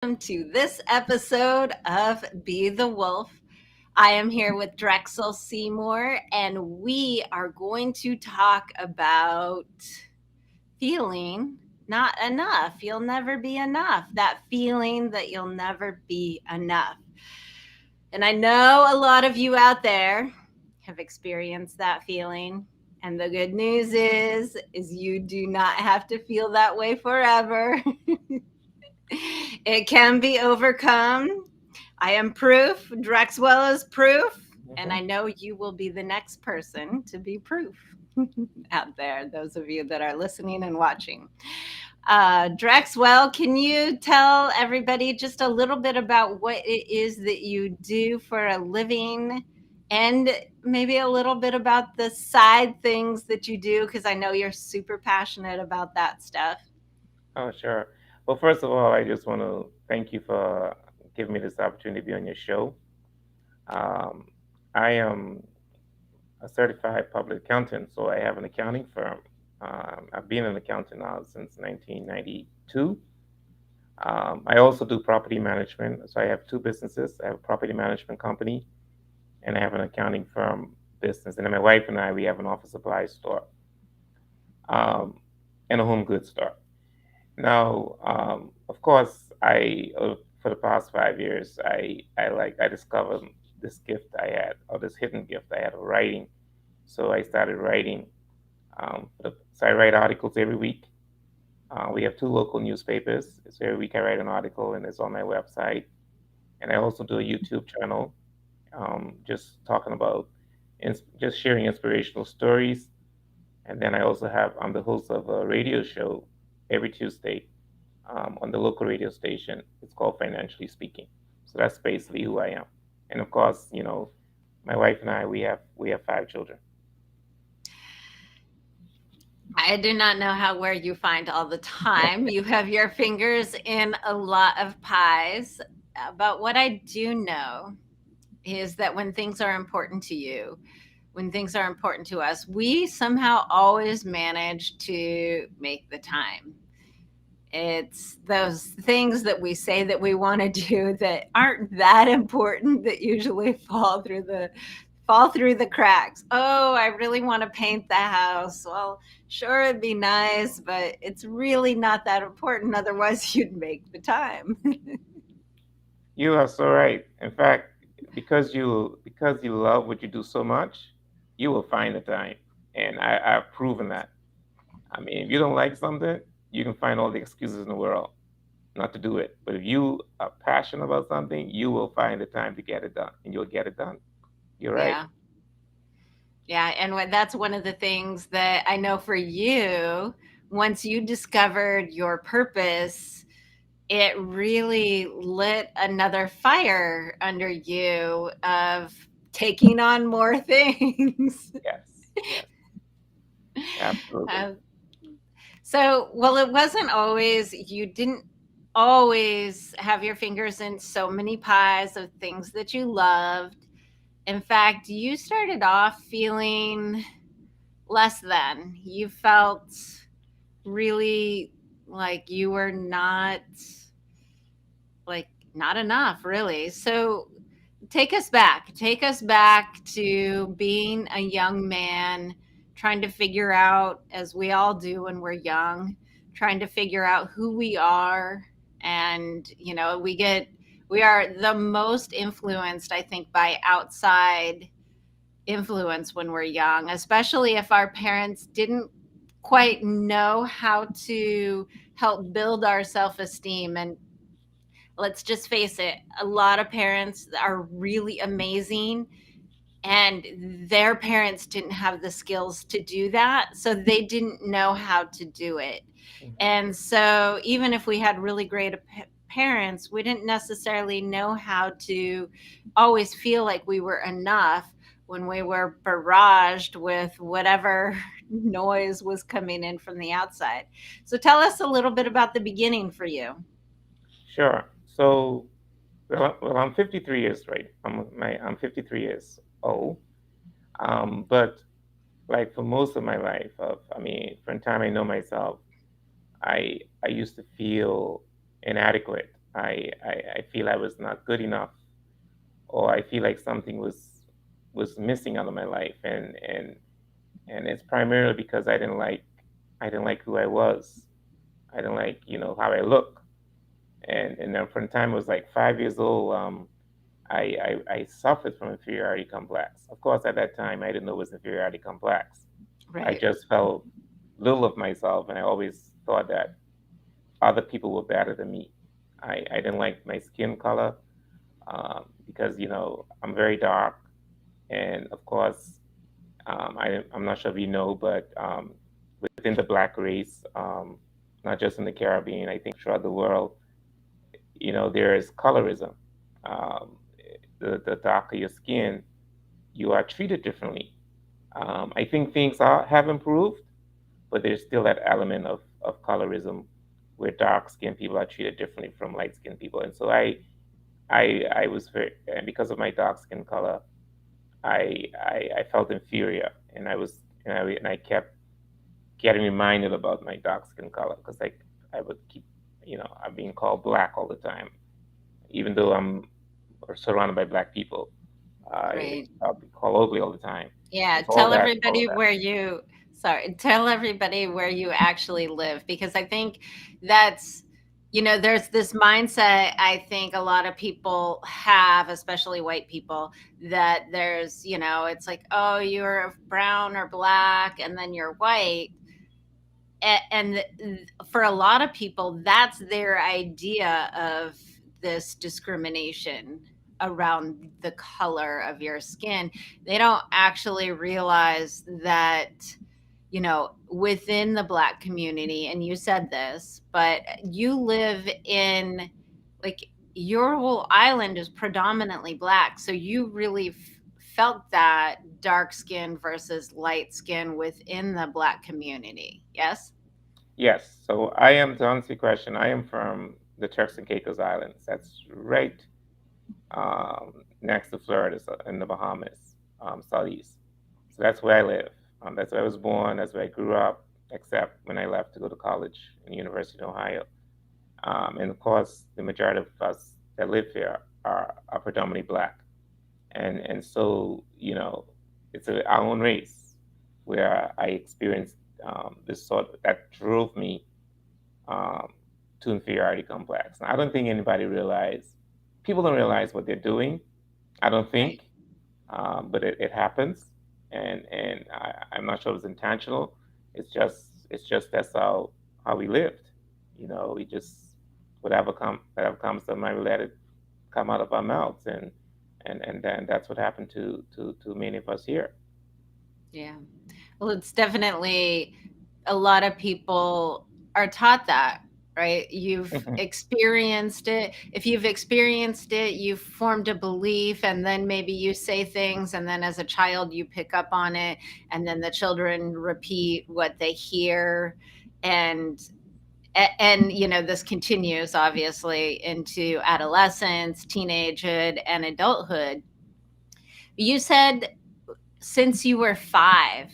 to this episode of Be the Wolf. I am here with Drexel Seymour, and we are going to talk about feeling not enough. You'll never be enough. That feeling that you'll never be enough. And I know a lot of you out there have experienced that feeling. And the good news is you do not have to feel that way forever. It can be overcome. I am proof. Drexwell is proof. And I Mhm. know you will be the next person to be proof out there, those of you that are listening and watching. Drexwell, can you tell everybody just a little bit about what it is that you do for a living and maybe a little bit about the side things that you do? Because I know you're super passionate about that stuff. Oh, sure. Well, first of all, I just want to thank you for giving me this opportunity to be on your show. Um, I am a certified public accountant, so I have an accounting firm. I've been an accountant now since 1992. I also do property management, so I have two businesses. I have a property management company, and I have an accounting firm business. And then my wife and I, we have an office supply store um, and a home goods store. Now, of course, for the past 5 years, I discovered this gift I had, or this hidden gift I had of writing. So I started writing. So I write articles every week. We have two local newspapers. So every week I write an article, and it's on my website. And I also do a YouTube channel, just talking about, just sharing inspirational stories. And then I'm the host of a radio show every Tuesday on the local radio station. It's called Financially Speaking. So that's basically who I am. And of course, my wife and I, we have 5 children. I do not know how where you find all the time. You have your fingers in a lot of pies. But what I do know is that when things are important to you, when things are important to us, we somehow always manage to make the time. It's those things that we say that we want to do that aren't that important that usually fall through the cracks. Oh, I really want to paint the house. Well, sure it'd be nice, but it's really not that important otherwise you'd make the time. You are so right. In fact, because you love what you do so much, you will find the time. And I've proven that. I mean, if you don't like something, you can find all the excuses in the world not to do it. But if you are passionate about something, you will find the time to get it done, and you'll get it done. You're right. Yeah. Yeah, and that's one of the things that I know for you, once you discovered your purpose, it really lit another fire under you of taking on more things. Yes. Yes. Absolutely. uh, well, it wasn't always, you didn't always have your fingers in so many pies of things that you loved. In fact, you started off feeling less than. You felt really like you were not like not enough really. So take us back to being a young man trying to figure out, as we all do when we're young, trying to figure out who we are. And we are the most influenced, I think, by outside influence when we're young, especially if our parents didn't quite know how to help build our self-esteem. And let's just face it, a lot of parents are really amazing, and their parents didn't have the skills to do that, so they didn't know how to do it. Mhm. And so even if we had really great parents, we didn't necessarily know how to always feel like we were enough when we were barraged with whatever noise was coming in from the outside. So tell us a little bit about the beginning for you. Sure. So, well, I'm 53 years, right? I'm 53 years old. But like for most of my life, from the time I know myself, I used to feel inadequate. I feel I was not good enough, or I feel like something was missing out of my life, and it's primarily because I didn't like who I was. I didn't like, how I look. And then from the time I was like 5 years old, I suffered from inferiority complex. Of course, at that time, I didn't know it was inferiority complex. I Right. just felt little of myself, and I always thought that other people were better than me. I didn't like my skin color, because, I'm very dark. And of course, I'm not sure if you know, but within the black race, not just in the Caribbean, I think throughout the world, there is colorism. Um, the darker your skin, you are treated differently. I think things have improved, but there's still that element of colorism where dark skinned people are treated differently from light skinned people. And so I was very, and because of my dark skin color, I felt inferior, and I kept getting reminded about my dark skin color, because I would keep, I'm being called black all the time, even though I'm surrounded by black people. Right. I'll be called ugly all the time. Yeah, And so all tell that, all of everybody that. where you sorry, tell everybody where you actually live because I think that's there's this mindset I think a lot of people have, especially white people, that it's like, oh, you're brown or black and then you're white. And for a lot of people, that's their idea of this discrimination around the color of your skin. They don't actually realize that within the black community, and you said this, but you live in, like, your whole island is predominantly black, so you really felt that dark skin versus light skin within the black community. Yes. Yes. So I am, to answer your question, I am from the Turks and Caicos Islands. That's right, next to Florida, so in the Bahamas, southeast. So that's where I live. That's where I was born. That's where I grew up, except when I left to go to college in the University of Ohio. And of course, the majority of us that live here are predominantly black. And so, it's our own race where I experienced, this sort that drove me, um, to inferiority complex. And I don't think people don't realize what they're doing. I don't Right. think, but it happens, and I'm not sure it was intentional. It's just that's how we lived. We just whatever comes to mind, we let it come out of our mouths, and then that's what happened to many of us here. Yeah. Well, it's definitely a lot of people are taught that, right? You've experienced it. If you've experienced it, you've formed a belief, and then maybe you say things, and then as a child, you pick up on it, and then the children repeat what they hear. And this continues obviously into adolescence, teenagehood, and adulthood. You said since you were 5,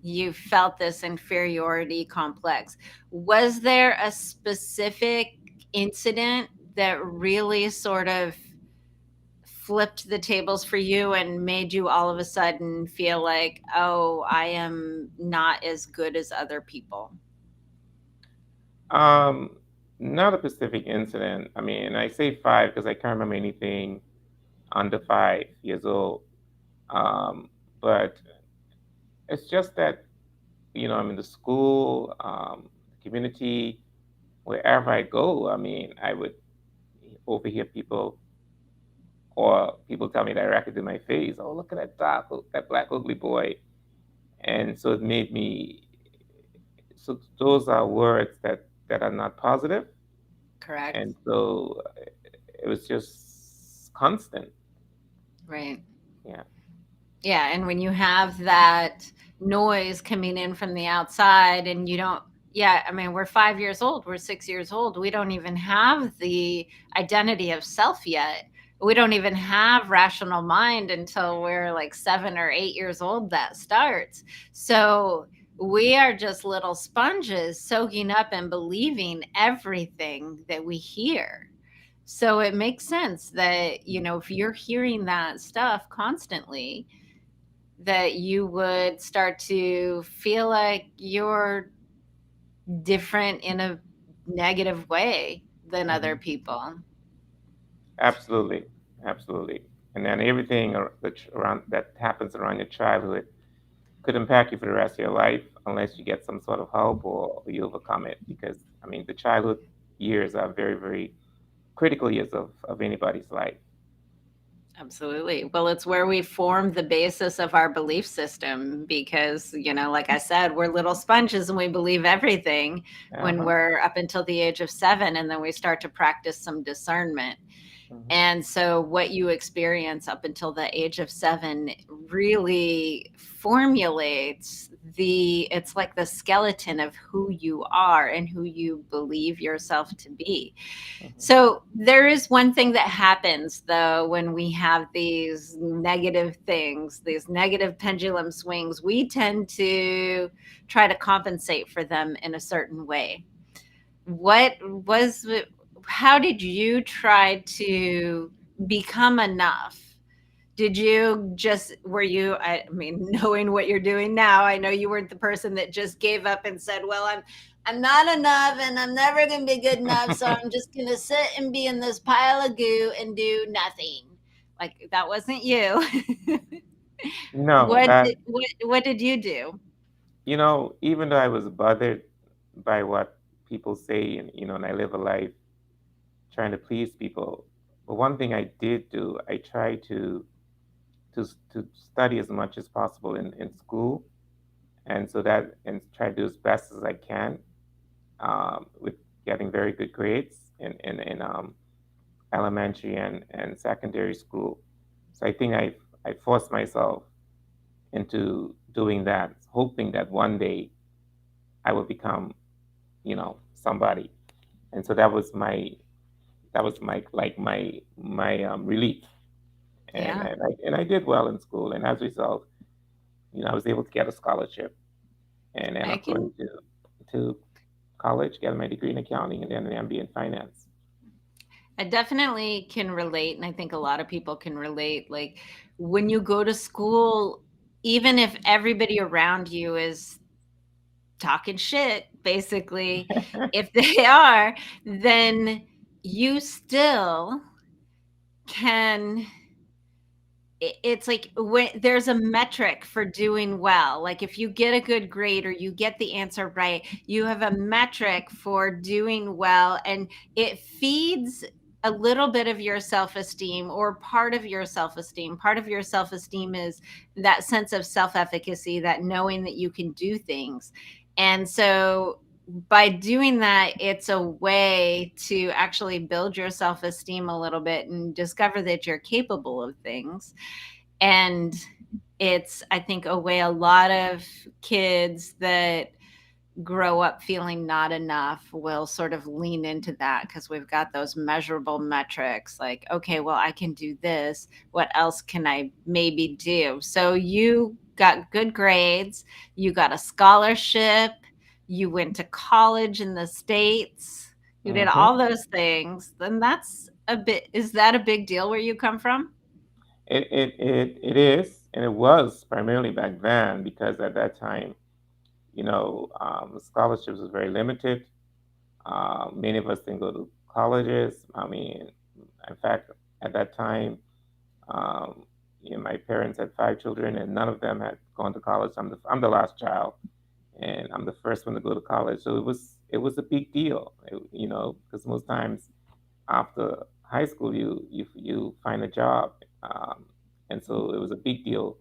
you felt this inferiority complex. Was there a specific incident that really sort of flipped the tables for you and made you all of a sudden feel like, "Oh, I am not as good as other people?" um, Not a specific incident. I mean, I say five because I can't remember anything under 5 years old. Um, but it's just that, I'm in the school, the community, wherever I go. I mean, I would overhear people, or people tell me directly to my face, "Oh, look at that black ugly boy," and so it made me. So those are words that are not positive, Correct? and so it was just constant. Right. Yeah. Yeah, and when you have that noise coming in from the outside and you don't yeah, I mean, we're 5 years old, we're 6 years old, we don't even have the identity of self yet. We don't even have rational mind until we're like 7 or 8 years old that starts. So, we are just little sponges soaking up and believing everything that we hear. So it makes sense that, if you're hearing that stuff constantly, that you would start to feel like you're different in a negative way than other Hmm. people. Absolutely, absolutely. And then everything around that happens around your childhood could impact you for the rest of your life unless you get some sort of help or you overcome it. Because I mean, the childhood years are very, very critical years of anybody's life. Absolutely. Well, it's where we form the basis of our belief system because, like I said, we're little sponges and we believe everything Uh when huh. we're up until the age of 7, and then we start to practice some discernment. Hmm. And so, what you experience up until the age of 7 really formulates it's like the skeleton of who you are and who you believe yourself to be. Hmm. So there is one thing that happens though when we have these negative things, these negative pendulum swings, we tend to try to compensate for them in a certain way. What was How did you try to become enough? Did you just were you I mean, knowing what you're doing now, I know you weren't the person that just gave up and said, "Well, I'm not enough and I'm never going to be good enough, so I'm just going to sit and be in this pile of goo and do nothing." Like that wasn't you. No, that What did you do? even though I was bothered by what people say, and and I live a life trying to please people, but one thing I did do, I tried to study as much as possible in school, and so that and try to do as best as I can with getting very good grades in elementary and secondary school. So I think I forced myself into doing that, hoping that one day I would become, somebody. And so that was my like my relief. And Yeah, I did well in school, and as a result, I was able to get a scholarship and end I up going can to college, getting my degree in accounting, and then an MBA in finance. I definitely can relate, and I think a lot of people can relate. Like when you go to school, even if everybody around you is talking shit, basically, if they are, then you still can it's like when there's a metric for doing well. Like if you get a good grade or you get the answer right, you have a metric for doing well, and it feeds a little bit of your self-esteem or part of your self-esteem. Part of your self-esteem is that sense of self-efficacy, that knowing that you can do things. And so by doing that, it's a way to actually build your self-esteem a little bit and discover that you're capable of things. And it's, I think, a way a lot of kids that grow up feeling not enough will sort of lean into that because we've got those measurable metrics like, okay, well, I can do this. What else can I maybe do? So you got good grades, you got a scholarship, you went to college in the States, you did Hmm. all those things. Then is that a big deal where you come from? It is, and it was primarily back then because at that time, scholarships was very limited. Many of us didn't go to colleges. I mean, in fact, at that time, um, my parents had 5 children, and none of them had gone to college. I'm the last child, and I'm the first one to go to college. So it was a big deal, because most times after high school, you find a job, and so it was a big deal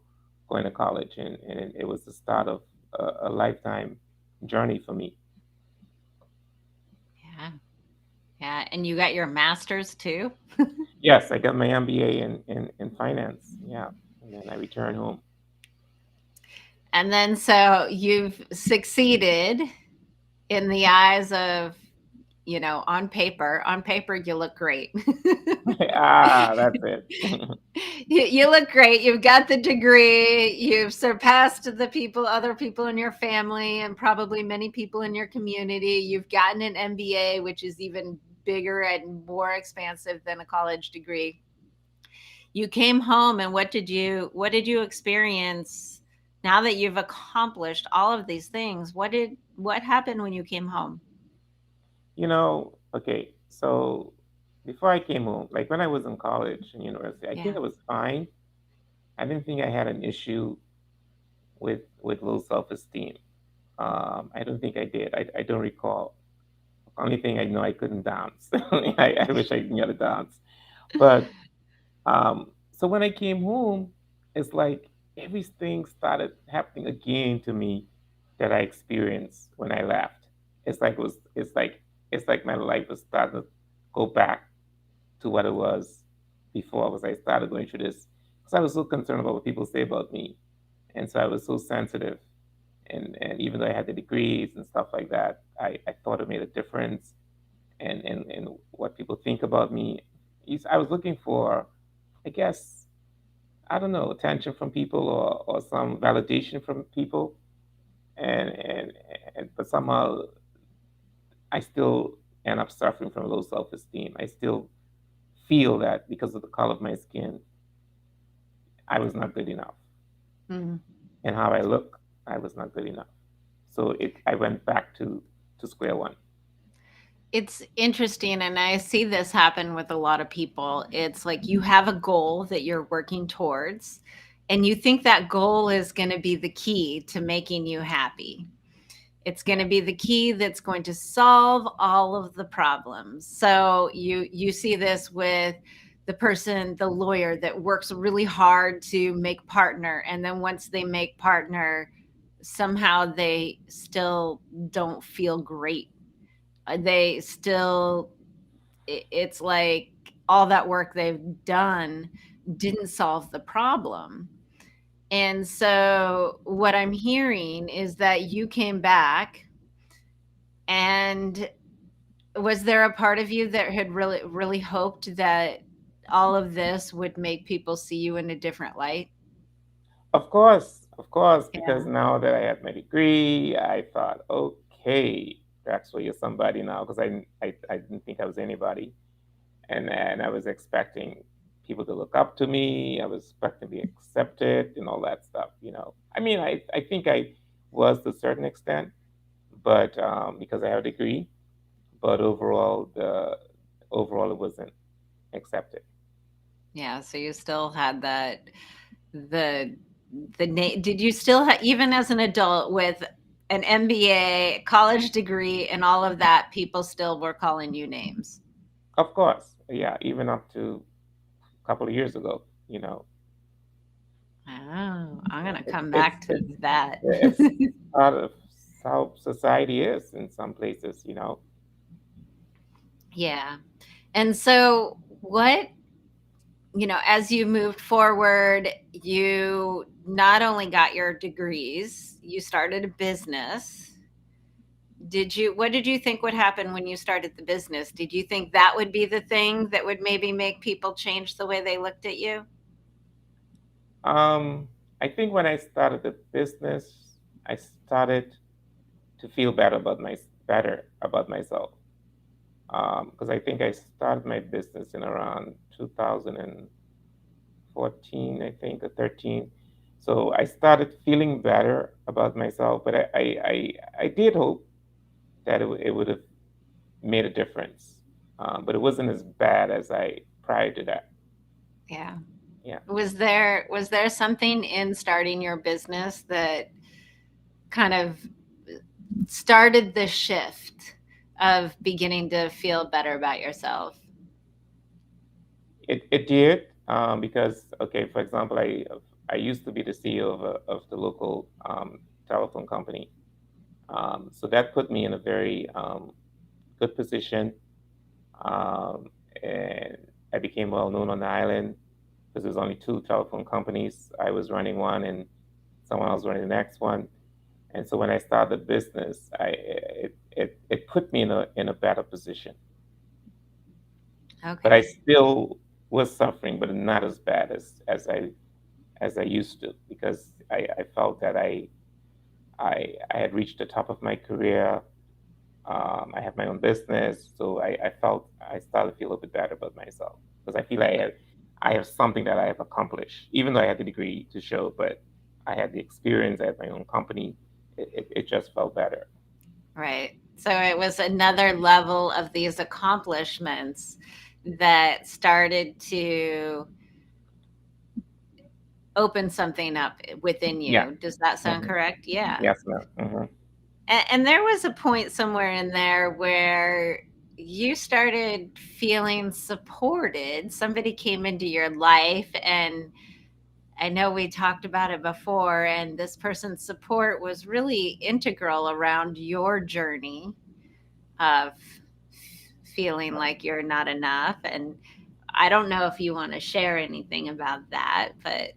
going to college, and it was the start of a lifetime journey for me. Yeah. Yeah. And you got your master's too? Yes, I got my MBA in finance. Yeah, and then I returned home. And then so you've succeeded in the eyes of, on paper, you look great. That's it. You look great. You've got the degree. You've surpassed other people in your family, and probably many people in your community. You've gotten an MBA, which is even bigger and more expansive than a college degree. You came home, and what did you experience now that you've accomplished all of these things? What happened when you came home? Okay, so before I came home, like when I was in college and university, I think Yeah. it was fine. I didn't think I had an issue with low self-esteem. I don't think I did. I don't recall. Only thing I know, I couldn't dance. I wish I knew how to dance. But so when I came home, it's like everything started happening again to me that I experienced when I left. It's like my life was starting to go back to what it was before, because I started going through this. Because I was so concerned about what people say about me, and so I was so sensitive. And even though I had the degrees and stuff like that, I thought it made a difference, and what people think about me. I was looking for, I guess, I don't know, attention from people, or some validation from people, and and but somehow I still end up suffering from low self esteem. I still feel that because of the color of my skin, I was not good enough, Mhm. and how I look, I was not good enough. So I went back to square one. It's interesting, and I see this happen with a lot of people. It's like you have a goal that you're working towards, and you think that goal is going to be the key to making you happy. It's going to Yeah. be the key that's going to solve all of the problems. So you see this with the person, the lawyer that works really hard to make partner, and then once they make partner, somehow they still don't feel great. They still, it's like all that work they've done didn't solve the problem. And so what I'm hearing is that you came back, and was there a part of you that had really really hoped that all of this would make people see you in a different light? Of course, because Yeah. now that I had my degree, I thought, okay, Drexel, you're somebody now, because I didn't think I was anybody, and I was expecting people to look up to me. I was expecting to be accepted and all that stuff. I mean, I think I was to a certain extent, but because I have a degree, but overall it wasn't accepted. Yeah, so you still had that, the did you still even as an adult with an MBA, college degree, and all of that, people still were calling you names? Of course, yeah, even up to a couple of years ago. Oh, I'm Yeah, gonna it's come it's back to it's that. it's part of how society is in some places. Yeah. And so as you moved forward, you not only got your degrees, you started a business. What did you think would happen when you started the business? Did you think that would be the thing that would maybe make people change the way they looked at you? Um, I think when I started the business, I started to feel better about myself. Because I think I started my business in around 2014, I think, or 13. So I started feeling better about myself, but I did hope that it would have made a difference. But it wasn't as bad as I prior to that. Yeah. Yeah. Was there something in starting your business that kind of started the shift of beginning to feel better about yourself? It did, because, okay, for example, I used to be the CEO of the local telephone company. So that put me in a very good position, um, and I became well known on the island because there's only two telephone companies. I was running one, and someone else running the next one. And so when I started the business, it put me in a better position. But I Okay. still was suffering, but not as bad as I used to, because I felt that I had reached the top of my career, I have my own business, so I started to feel a little bit better about myself because I feel I have something that I have accomplished, even though I had the degree to show, but I had the experience. I had my own company. It just felt better. Right. So it was another level of these accomplishments that started to open something up within Yeah. you. Does that sound Hmm. correct? Yeah. Yes, ma'am. And there was a point somewhere in there where you started feeling supported. Somebody came into your life, and I know we talked about it before, and this person's support was really integral around your journey of feeling like you're not enough. And I don't know if you want to share anything about that, but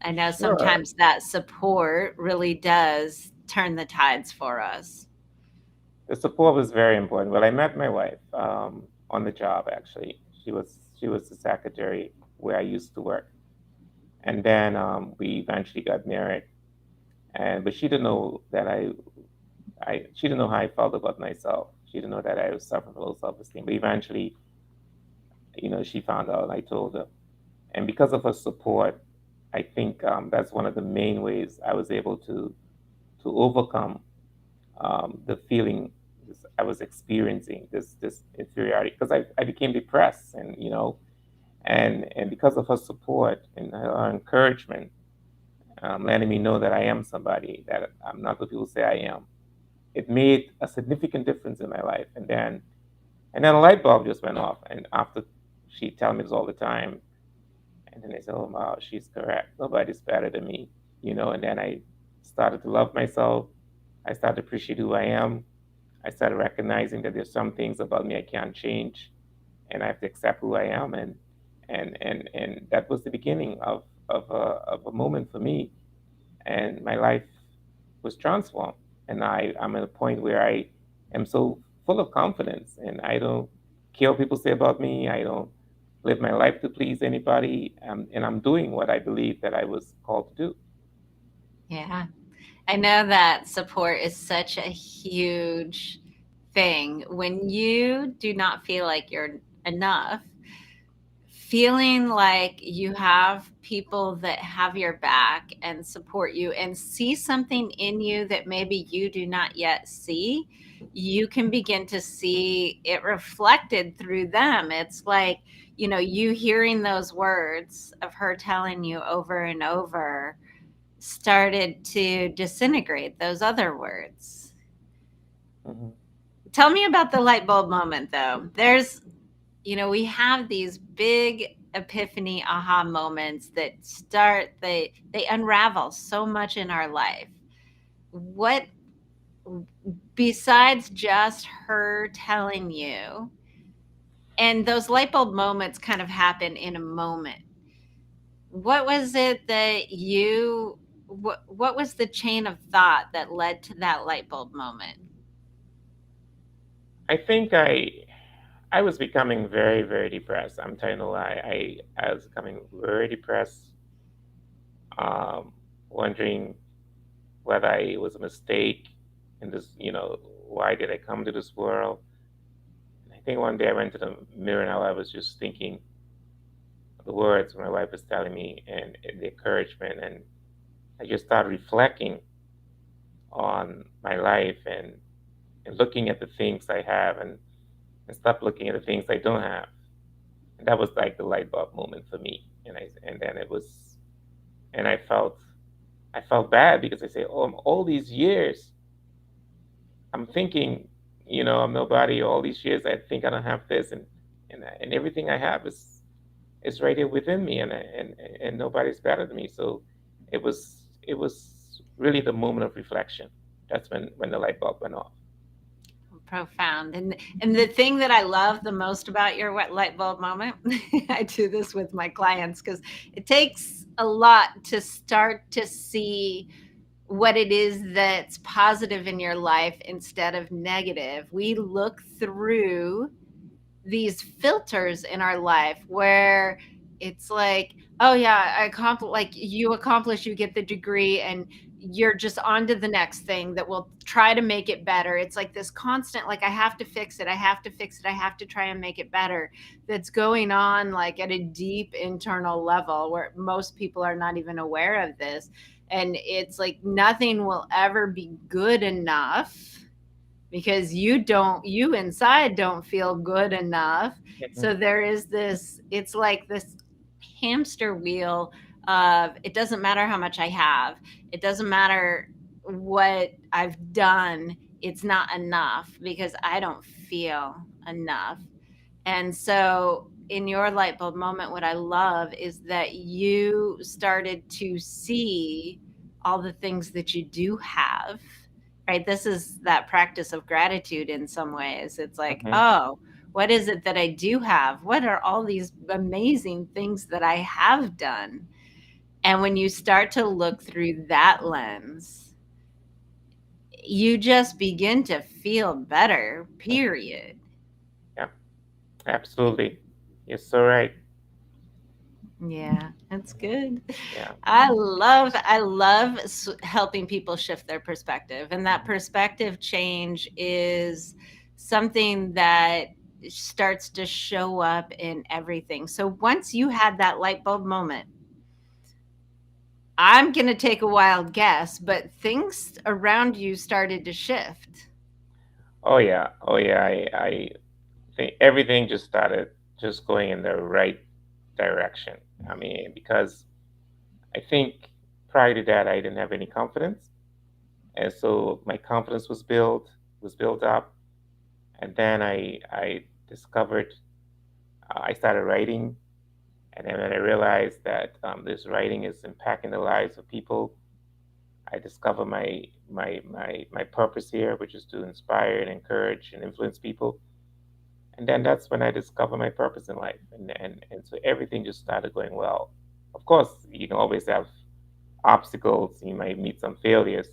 I know Sure. sometimes that support really does turn the tides for us. The support was very important. Well, I met my wife on the job. Actually, she was the secretary where I used to work, and then we eventually got married. And but she didn't know that she didn't know how I felt about myself. She didn't know that I was suffering from low self-esteem. But eventually, she found out, and I told her. And because of her support, I think that's one of the main ways I was able to overcome the feeling I was experiencing, this inferiority, because I became depressed, and because of her support and her encouragement, letting me know that I am somebody, that I'm not what people say I am. It made a significant difference in my life. And then a light bulb just went off. And after she tell me this all the time, and then I said, "Oh wow, she's correct. Nobody's better than me," And then I started to love myself. I started to appreciate who I am. I started recognizing that there's some things about me I can't change, and I have to accept who I am. And that was the beginning of a moment for me, and my life was transformed. And I'm at a point where I am so full of confidence, and I don't care what people say about me. I don't live my life to please anybody, and I'm doing what I believe that I was called to do. Yeah. I know that support is such a huge thing. When you do not feel like you're enough, feeling like you have people that have your back and support you and see something in you that maybe you do not yet see, you can begin to see it reflected through them. It's like, you hearing those words of her telling you over and over started to disintegrate those other words. Hmm. Tell me about the light bulb moment, though. We have these big epiphany aha moments that they unravel so much in our life. What, besides just her telling you, and those light bulb moments kind of happen in a moment. What was it that what was the chain of thought that led to that light bulb moment? I think I was becoming very, very depressed. I'm telling you, I was becoming very depressed, um, wondering whether it was a mistake in this, why did I come to this world? And I think one day I went to the mirror and I was just thinking the words my wife was telling me, and the encouragement, and I just started reflecting on my life, and looking at the things I have, and stop looking at the things I don't have. And that was like the light bulb moment for me. And then it was, and I felt bad because I say, oh, all these years I'm thinking, I'm nobody. All these years I think I don't have this, and everything I have is right here within me, and nobody's better than me. So it was really the moment of reflection. That's when the light bulb went off. Profound. And the thing that I love the most about your wet light bulb moment, I do this with my clients because it takes a lot to start to see what it is that's positive in your life instead of negative. We look through these filters in our life where it's like, oh yeah, I accomplish, like you accomplish, you get the degree, and you're just on to the next thing that will try to make it better. It's like this constant, like, I have to fix it. I have to fix it. I have to try and make it better. That's going on like at a deep internal level where most people are not even aware of this. And it's like nothing will ever be good enough because you inside don't feel good enough. Mhm. So there is this, it's like this hamster wheel of, it doesn't matter how much I have, it doesn't matter what I've done, it's not enough because I don't feel enough. And so in your light bulb moment, what I love is that you started to see all the things that you do have, right? This is that practice of gratitude in some ways. It's like, Mhm. oh, what is it that I do have? What are all these amazing things that I have done? And when you start to look through that lens, you just begin to feel better, period. Yeah, absolutely. You're so right. Yeah, that's good. Yeah. I love helping people shift their perspective, and that perspective change is something that starts to show up in everything. So once you had that light bulb moment, I'm going to take a wild guess, but things around you started to shift. Oh yeah. Oh yeah. I think everything just started just going in the right direction. I mean, because I think prior to that, I didn't have any confidence, and so my confidence was built up, and then I discovered I started writing, and then when I realized that this writing is impacting the lives of people, I discovered my purpose here, which is to inspire and encourage and influence people. And then that's when I discovered my purpose in life, and so everything just started going well. Of course, you can always have obstacles. You might meet some failures,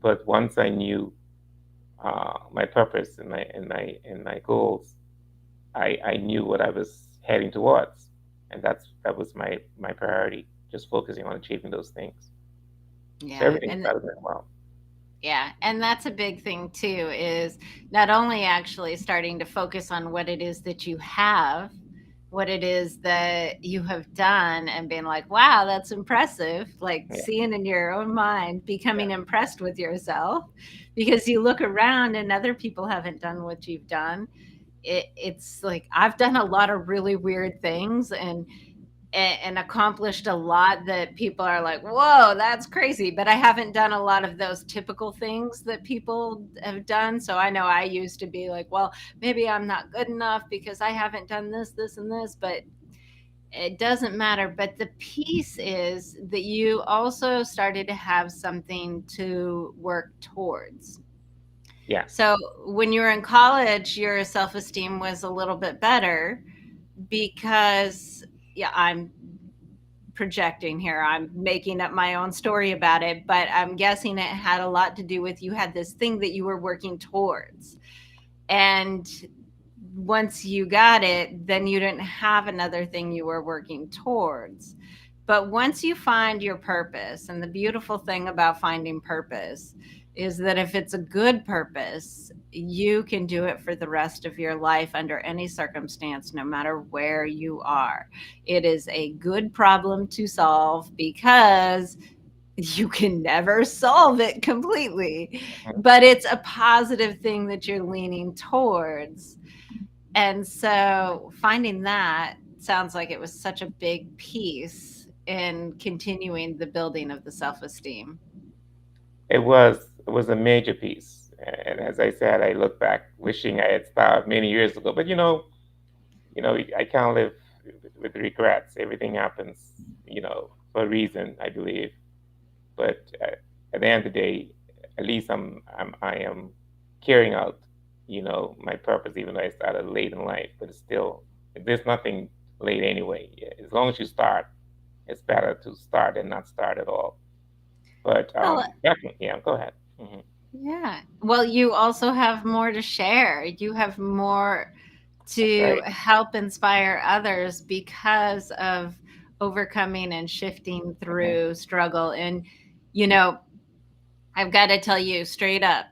but once I knew my purpose and my goals, I knew what I was heading towards, and that was my priority. Just focusing on achieving those things. So Yeah, everything and started going well. yeah, and that's a big thing too, is not only actually starting to focus on what it is that you have, what it is that you have done, and being like, wow, that's impressive. Like Yeah, seeing in your own mind, yeah, becoming impressed with yourself because you look around and other people haven't done what you've done. It's like, I've done a lot of really weird things, and accomplished a lot that people are like, whoa, that's crazy. But I haven't done a lot of those typical things that people have done. So I know I used to be like, well, maybe I'm not good enough because I haven't done this, this, and this. But it doesn't matter. But the piece is that you also started to have something to work towards. yeah, So when you were in college, your self esteem was a little bit better because, yeah, I'm projecting here. I'm making up my own story about it, but I'm guessing it had a lot to do with, you had this thing that you were working towards. And once you got it, then you didn't have another thing you were working towards. But once you find your purpose, and the beautiful thing about finding purpose is that if it's a good purpose, you can do it for the rest of your life under any circumstance, no matter where you are. It is a good problem to solve because you can never solve it completely, mhm. but it's a positive thing that you're leaning towards. And so finding that sounds like it was such a big piece in continuing the building of the self-esteem. It was a major piece, and as I said, I look back wishing I had started many years ago. But I can't live with regrets. Everything happens, for a reason, I believe. But at the end of the day, at least I am carrying out, my purpose, even though I started late in life. But it's still, there's nothing late anyway. As long as you start, it's better to start than not start at all. But Well, definitely, yeah, go ahead. Hmm. yeah. Well, you also have more to share. You have more That's to right. help inspire others because of overcoming and shifting Hmm. through struggle. And, you know, I've got to tell you straight up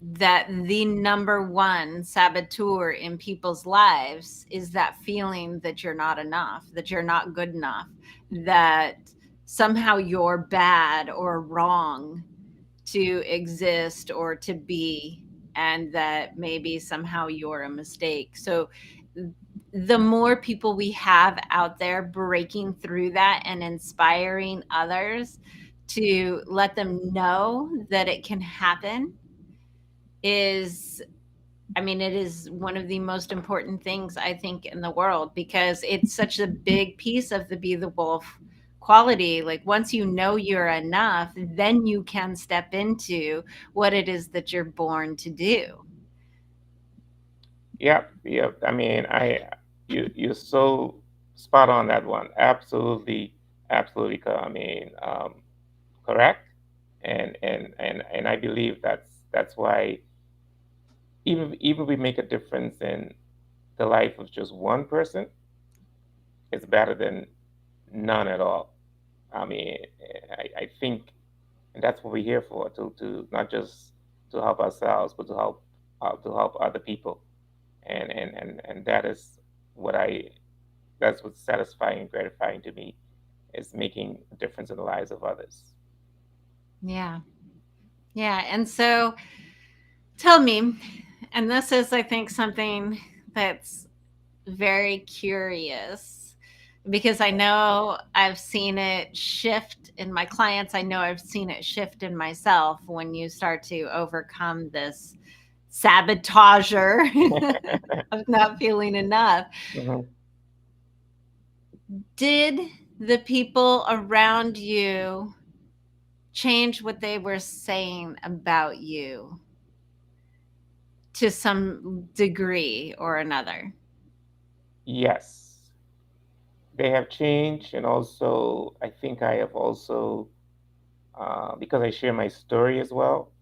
that the number one saboteur in people's lives is that feeling that you're not enough, that you're not good enough, that somehow you're bad or wrong to exist or to be, and that maybe somehow you're a mistake. So the more people we have out there breaking through that and inspiring others to let them know that it can happen is, I mean, it is one of the most important things I think in the world, because it's such a big piece of the be the wolf quality. Like once you know you're enough, then you can step into what it is that you're born to do. Yep, yep. I mean, you're so spot on that one. Absolutely, absolutely. I mean, correct. And I believe that's why even we make a difference in the life of just one person, it's better than none at all. I mean, I think, and that's what we're here for, to not just to help ourselves, but to help other people. And that is what I that's what's satisfying and gratifying to me, is making a difference in the lives of others. Yeah. Yeah. And so tell me, and this is, I think, something that's very curious, because I know I've seen it shift in my clients. I know I've seen it shift in myself when you start to overcome this sabotager of not feeling enough. Mhm. Did the people around you change what they were saying about you to some degree or another? Yes, they have changed, and also I think I have also because I share my story as well,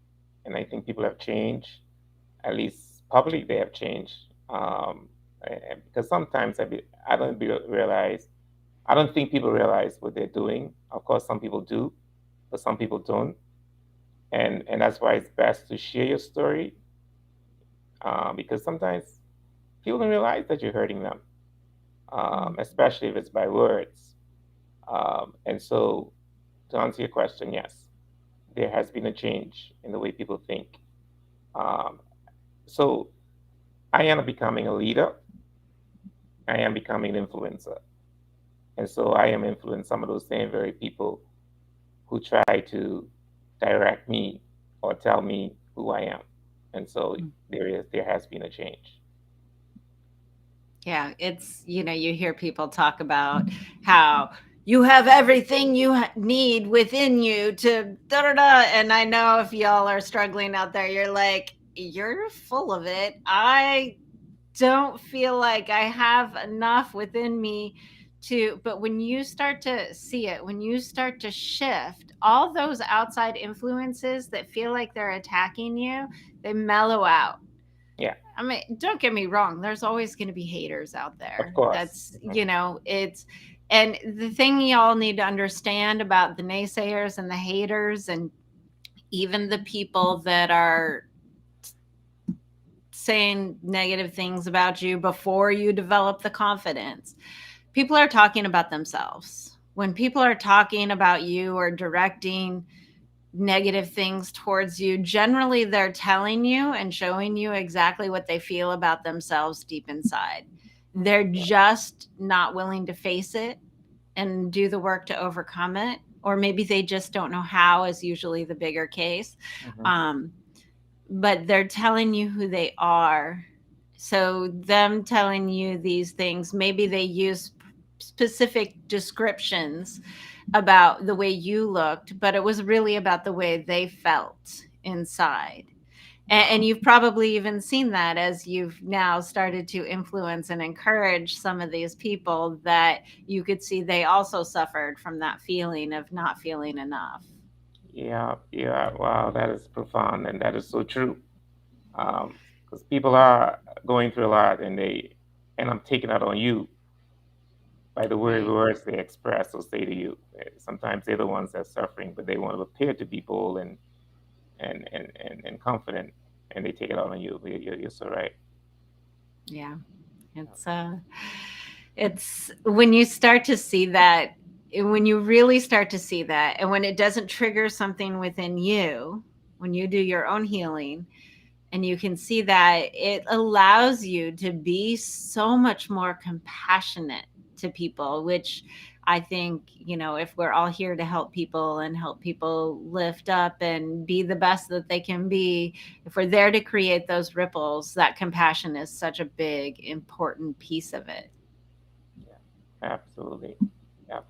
and I think people have changed. At least publicly, they have changed. Because sometimes I don't realize. I don't think people realize what they're doing. Of course, some people do, but some people don't. And that's why it's best to share your story, because sometimes people don't realize that you're hurting them, Mm. especially if it's by words. And so, to answer your question, yes, there has been a change in the way people think. Um, so, I am becoming a leader. I am becoming an influencer. And so, I am influencing some of those same very people who try to direct me or tell me who I am. And so, there has been a change. Yeah, it's, you hear people talk about how you have everything you need within you to da da da. And I know if y'all are struggling out there, you're like, you're full of it. I don't feel like I have enough within me to, but when you start to see it, when you start to shift, all those outside influences that feel like they're attacking you, they mellow out. Yeah, I mean, don't get me wrong, there's always going to be haters out of there. course. That's, it's, and the thing y'all need to understand about the naysayers and the haters, and even the people that are saying negative things about you before you develop the confidence, people are talking about themselves. When people are talking about you or directing negative things towards you, generally they're telling you and showing you exactly what they feel about themselves deep inside. They're just not willing to face it and do the work to overcome it, or maybe they just don't know how, is usually the bigger case. Mhm. um, but they're telling you who they are. So them telling you these things, maybe they use specific descriptions about the way you looked, but it was really about the way they felt inside. And you've probably even seen that as you've now started to influence and encourage some of these people, that you could see they also suffered from that feeling of not feeling enough. Yeah, yeah. Wow, that is profound, and that is so true. Because people are going through a lot, and I'm taking out on you by the Right. words they express or say to you. Sometimes they're the ones that's suffering, but they want to appear to be bold and confident, and they take it out on you. You're so right. Yeah. It's when you start to see that, when you really start to see that, and when it doesn't trigger something within you, when you do your own healing, and you can see that, it allows you to be so much more compassionate to people, which I think, if we're all here to help people and help people lift up and be the best that they can be, if we're there to create those ripples, that compassion is such a big important piece of it. Yeah, absolutely. Yeah.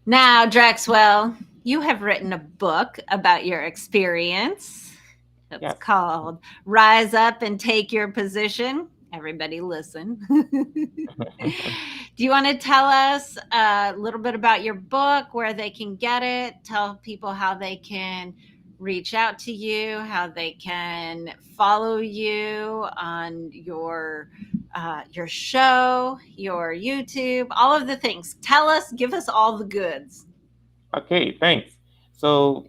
Now, Drexwell, you have written a book about your experience. It's Yes. called Rise Up and Take Your Position. Everybody, listen. Do you want to tell us a little bit about your book, where they can get it? Tell people how they can reach out to you, how they can follow you on your show, your YouTube, all of the things. Tell us, give us all the goods. Okay, thanks. So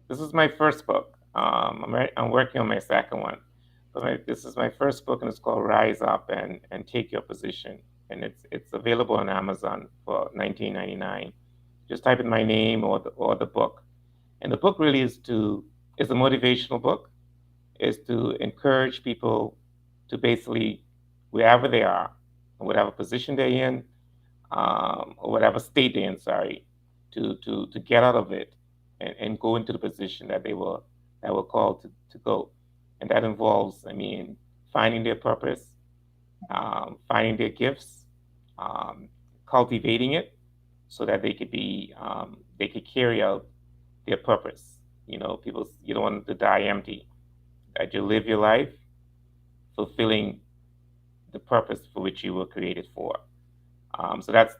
this is my first book. I'm working on my second one, but this is my first book, and it's called Rise Up and Take Your Position, and it's available on Amazon for 19.99. Just type in my name or the book, and the book really is a motivational book. Is to encourage people to basically, wherever they are, whatever position they're in, or whatever state they're in, sorry, to get out of it and go into the position that were called to go. And that involves, I mean, finding their purpose, finding their gifts, um, cultivating it so that they could carry out their purpose. People, you don't want to die empty. That you live your life fulfilling the purpose for which you were created for. So that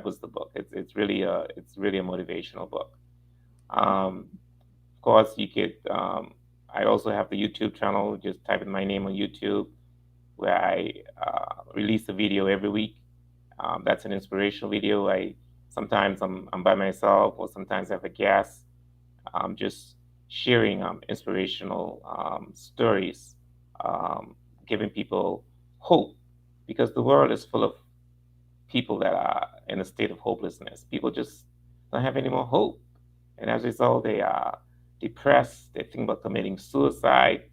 was the book. It's really a motivational book. Of course, you could. I also have the YouTube channel. Just type in my name on YouTube, where I release a video every week. That's an inspirational video. I sometimes I'm by myself, or sometimes I have a guest. Just sharing inspirational stories, um, giving people hope, because the world is full of people that are in a state of hopelessness. People just don't have any more hope. And as a result, they are depressed. They think about committing suicide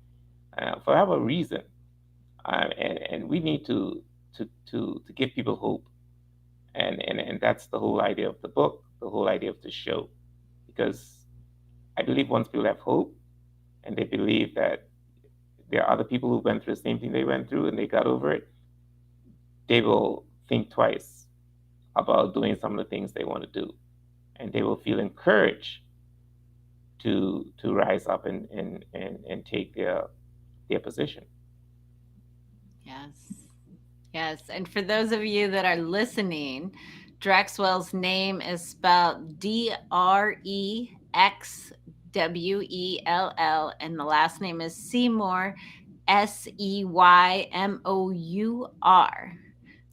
for whatever reason. And we need to give people hope. And that's the whole idea of the book, the whole idea of the show. Because I believe once people have hope and they believe that there are other people who went through the same thing they went through and they got over it, they will think twice about doing some of the things they want to do, and they will feel encouraged to rise up and take their position. Yes. Yes. And for those of you that are listening, Drexwell's name is spelled Drexwell, and the last name is Seymour, Seymour.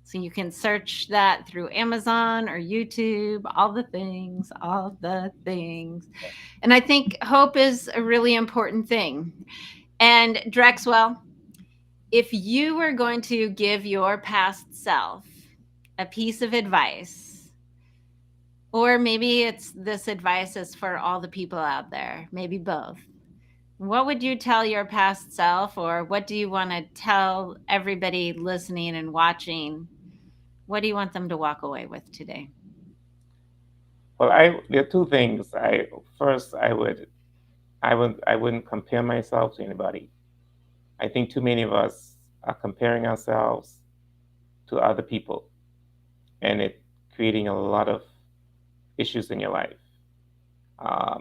So you can search that through Amazon or YouTube, all the things, all the things. And I think hope is a really important thing. And Drexwell, if you were going to give your past self a piece of advice, or maybe it's this advice is for all the people out there, maybe both, what would you tell your past self, or what do you want to tell everybody listening and watching? What do you want them to walk away with today? Well, there are two things. I wouldn't compare myself to anybody. I think too many of us are comparing ourselves to other people, and it creating a lot of issues in your life.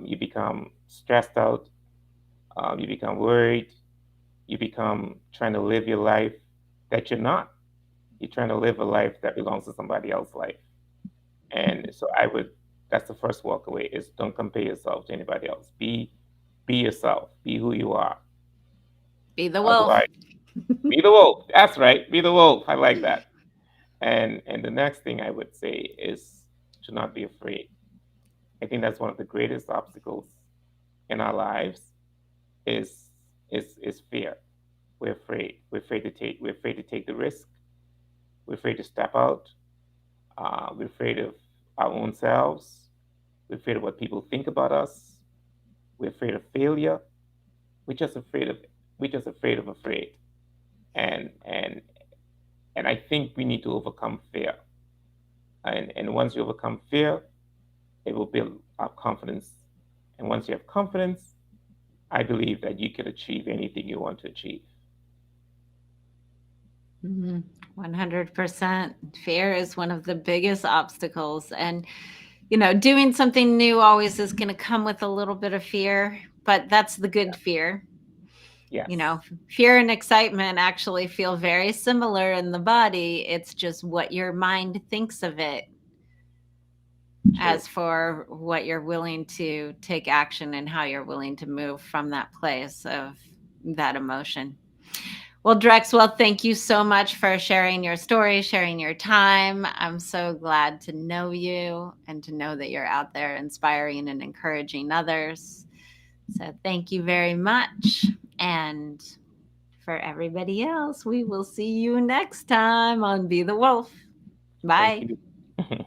You become stressed out. You become worried. You become trying to live your life that you're not. You're trying to live a life that belongs to somebody else's life. And so that's the first walk away, is don't compare yourself to anybody else. Be yourself. Be who you are. Be the wolf. Otherwise, be the wolf. That's right. Be the wolf. I like that. And the next thing I would say is to not be afraid. I think that's one of the greatest obstacles in our lives is is fear. We're afraid. We're afraid to take. We're afraid to take the risk. We're afraid to step out. We're afraid of our own selves. We're afraid of what people think about us. We're afraid of failure. We're just afraid of. We're just afraid of afraid. And and and I think we need to overcome fear. And once you overcome fear, it will build up confidence. And once you have confidence, I believe that you can achieve anything you want to achieve. Mhm. 100%. Fear is one of the biggest obstacles. And, doing something new always is going to come with a little bit of fear, but that's the good Yeah. fear. Yes. Fear and excitement actually feel very similar in the body. It's just what your mind thinks of it True. as for what you're willing to take action and how you're willing to move from that place of that emotion. Well, Drexwell, thank you so much for sharing your story, sharing your time. I'm so glad to know you and to know that you're out there inspiring and encouraging others. So, thank you very much. And for everybody else, we will see you next time on Be the Wolf. Thank Bye. you.